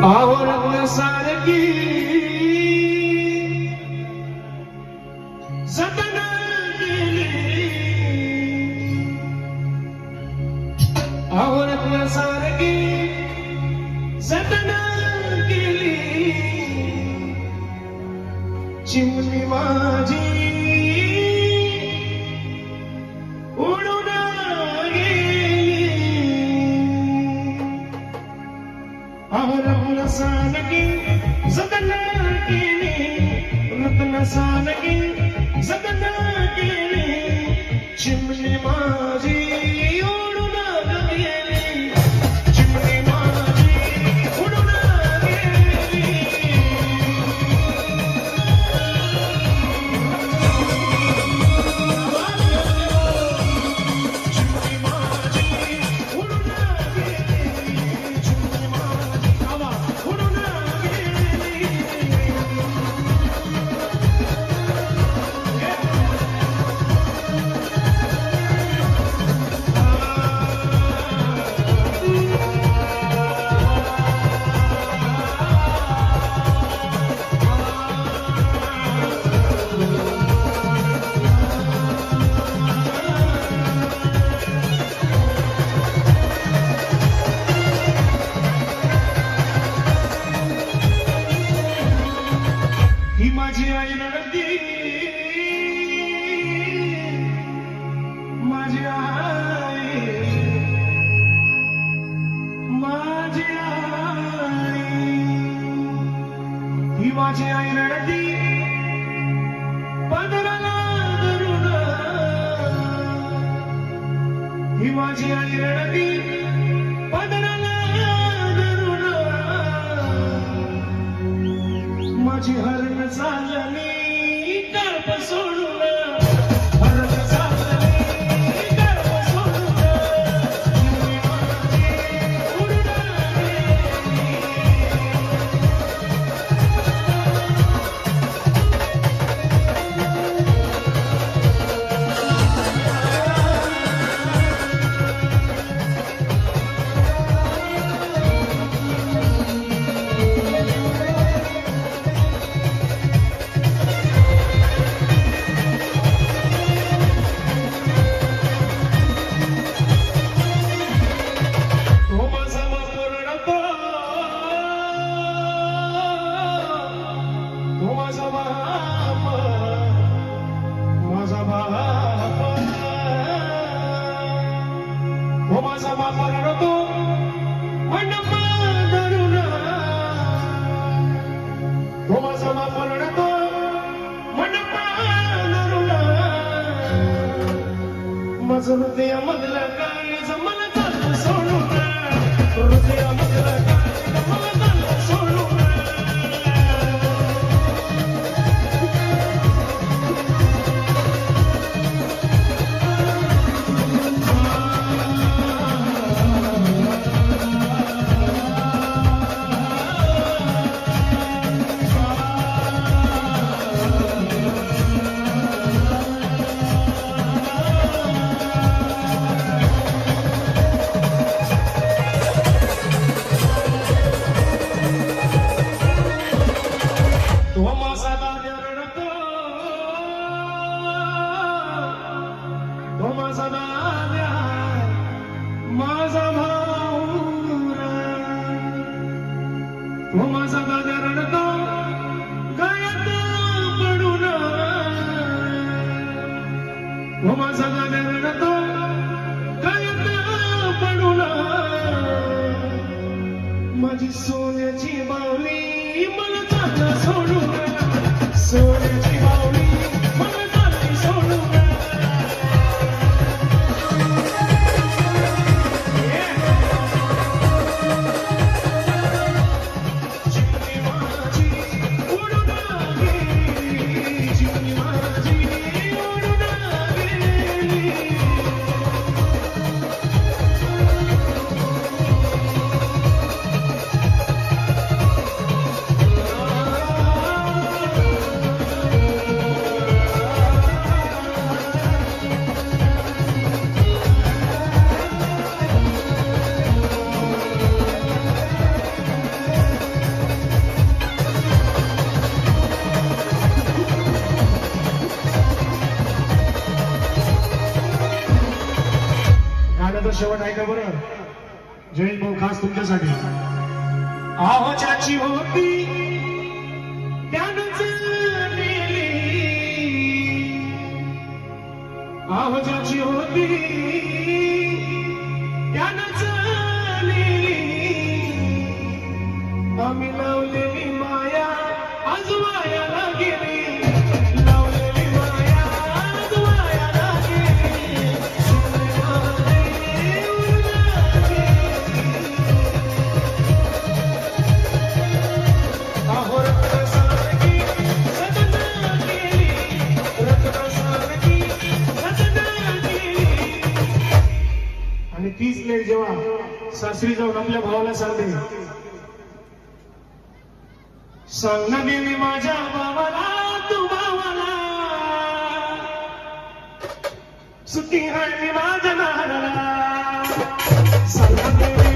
आवडण्यासारखी जतन केली, आवडण्यासारखी जतन केली, चिमणी माझी उडून गेली, आवडण्यासारखी जतन केली, रत्नासारखी जतन केली, चिमणी माझी उडून गेली, चिमणी माझी उडून गेली. चिमणी माझी उडून गेली, चिमणी माझी उडून गेली. ही माझी आई रडती, माझी आई, माझी आई, ही माझी आई रडती, पदराला धरून, ही माझी आई रडती, पदराला धरून, माझी हरण चालली गर्भ सोडून, हरण चालली गर्भ सोडून, चिमणी माझी उडून गेली. माझा बाप रडतो मंडप धरून, हो माझा बाप रडतो मंडप धरून, माझं हृदय मधलं काळीज मला चाललं सोडून, हृदय मधलं काळीज मला चाललं सोडून. माझा भाऊरा, हो माझा दादा रडतो गळ्यात पडून, हो माझा दादा रडतो गळ्यात पडून, माझी सोन्याची बावली मला चाललं सोडून, सोन्याची बावली मला चालली सोडून. शेवट आहे का बरं जैन भाऊ खास तुमच्यासाठी आहो ज्याची होती त्यानंच नेली आहो ज्याची होती त्यानंच नेली आम्ही लावलेली माया आज वायाला गेली लावलेली माया आज वायाला गेली आहो रत्नसारखी सजना गेली रत्नसारखी सजना गेली आणि तीच लेक जेव्हा सासरी जाऊन आपल्या भावाला सांगते सांग ना देवी माझ्या भावाला तू भावाला सुखी आहे माझ्या नाराला सांग ना देवी